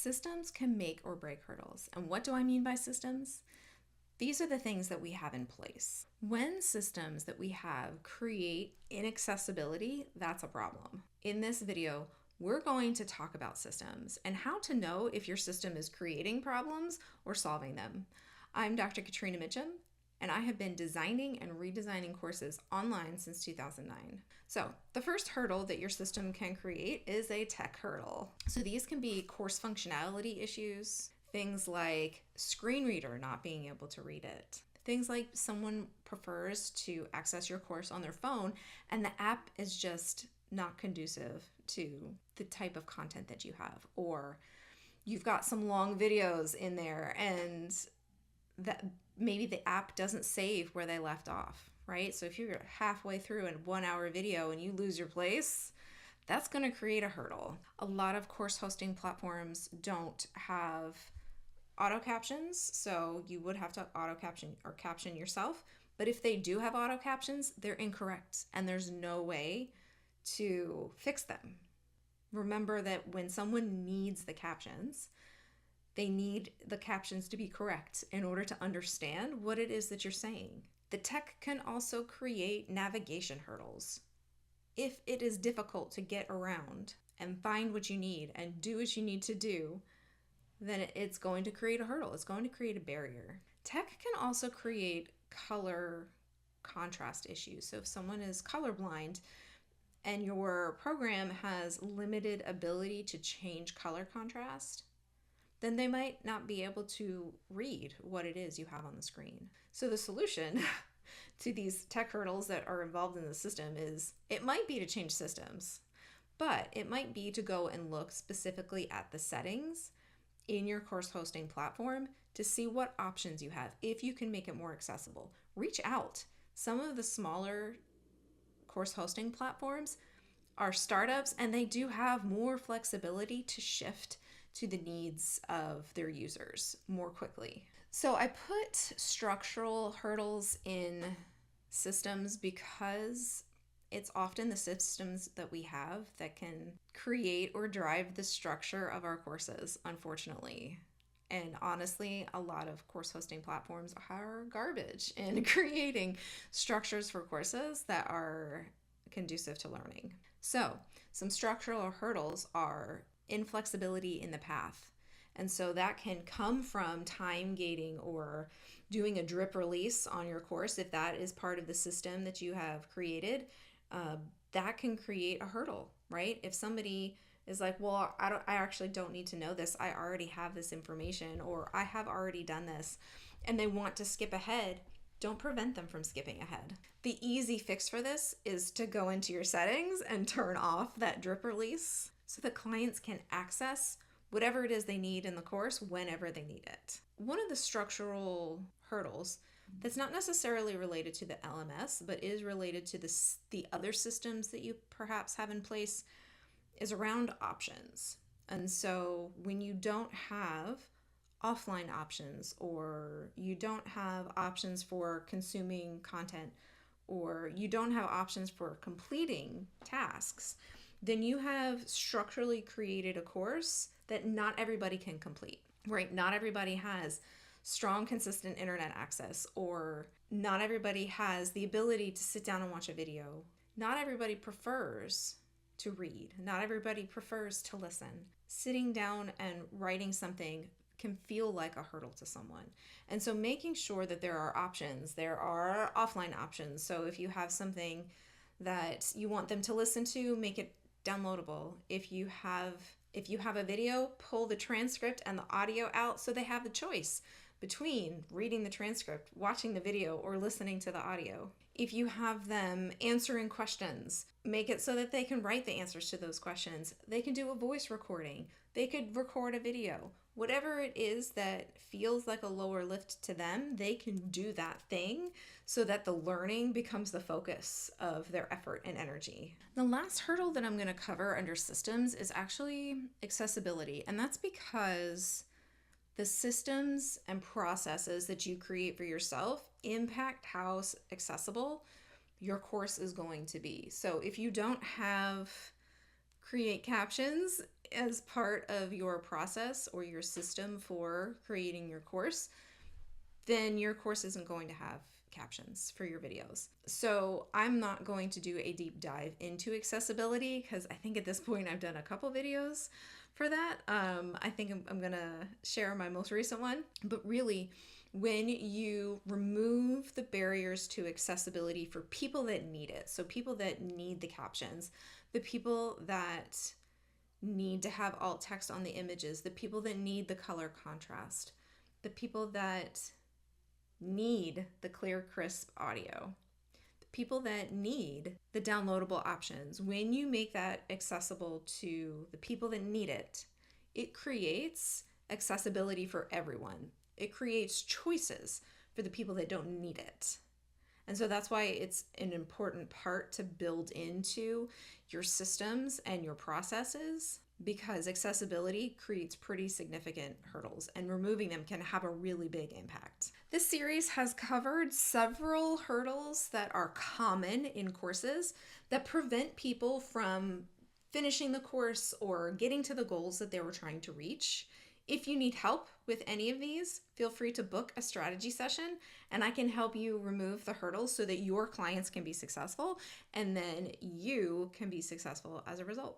Systems can make or break hurdles. And what do I mean by systems? These are the things that we have in place. When systems that we have create inaccessibility, that's a problem. In this video, we're going to talk about systems and how to know if your system is creating problems or solving them. I'm Dr. Catrina Mitchum, and I have been designing and redesigning courses online since 2009. So the first hurdle that your system can create is a tech hurdle. So these can be course functionality issues, things like screen reader not being able to read it, things like someone prefers to access your course on their phone and the app is just not conducive to the type of content that you have, or you've got some long videos in there and that maybe the app doesn't save where they left off, right? So if you're halfway through a 1 hour video and you lose your place, that's going to create a hurdle. A lot of course hosting platforms don't have auto captions, so you would have to auto caption or caption yourself. But if they do have auto captions, they're incorrect and there's no way to fix them. Remember that when someone needs the captions, they need the captions to be correct in order to understand what it is that you're saying. The tech can also create navigation hurdles. If it is difficult to get around and find what you need and do what you need to do, then it's going to create a hurdle. It's going to create a barrier. Tech can also create color contrast issues. So if someone is colorblind and your program has limited ability to change color contrast, then they might not be able to read what it is you have on the screen. So the solution to these tech hurdles that are involved in the system is, it might be to change systems, but it might be to go and look specifically at the settings in your course hosting platform to see what options you have, if you can make it more accessible. Reach out. Some of the smaller course hosting platforms are startups and they do have more flexibility to shift to the needs of their users more quickly. So I put structural hurdles in systems because it's often the systems that we have that can create or drive the structure of our courses, unfortunately. And honestly, a lot of course hosting platforms are garbage in creating structures for courses that are conducive to learning. So some structural hurdles are inflexibility in the path. And so that can come from time gating or doing a drip release on your course. If that is part of the system that you have created, that can create a hurdle, right? If somebody is like, well, I actually don't need to know this. I already have this information, or I have already done this, and they want to skip ahead, don't prevent them from skipping ahead. The easy fix for this is to go into your settings and turn off that drip release so that clients can access whatever it is they need in the course whenever they need it. One of the structural hurdles that's not necessarily related to the LMS, but is related to the other systems that you perhaps have in place, is around options. And so when you don't have offline options, or you don't have options for consuming content, or you don't have options for completing tasks, then you have structurally created a course that not everybody can complete, right? Not everybody has strong, consistent internet access, or not everybody has the ability to sit down and watch a video. Not everybody prefers to read. Not everybody prefers to listen. Sitting down and writing something can feel like a hurdle to someone. And so making sure that there are options, there are offline options. So if you have something that you want them to listen to, make it downloadable. If you have a video, pull the transcript and the audio out so they have the choice between reading the transcript, watching the video, or listening to the audio. If you have them answering questions, make it so that they can write the answers to those questions. They can do a voice recording. They could record a video. Whatever it is that feels like a lower lift to them, they can do that thing so that the learning becomes the focus of their effort and energy. The last hurdle that I'm going to cover under systems is actually accessibility. And that's because the systems and processes that you create for yourself impact how accessible your course is going to be. So if you don't have create captions as part of your process or your system for creating your course, then your course isn't going to have captions for your videos. So I'm not going to do a deep dive into accessibility because I think at this point I've done a couple videos for that. I think I'm gonna share my most recent one. But really, when you remove the barriers to accessibility for people that need it, so people that need the captions, the people that need to have alt text on the images, the people that need the color contrast, the people that need the clear, crisp audio, the people that need the downloadable options. When you make that accessible to the people that need it, it creates accessibility for everyone. It creates choices for the people that don't need it. And so that's why it's an important part to build into your systems and your processes, because accessibility creates pretty significant hurdles and removing them can have a really big impact. This series has covered several hurdles that are common in courses that prevent people from finishing the course or getting to the goals that they were trying to reach. If you need help with any of these, feel free to book a strategy session and I can help you remove the hurdles so that your clients can be successful and then you can be successful as a result.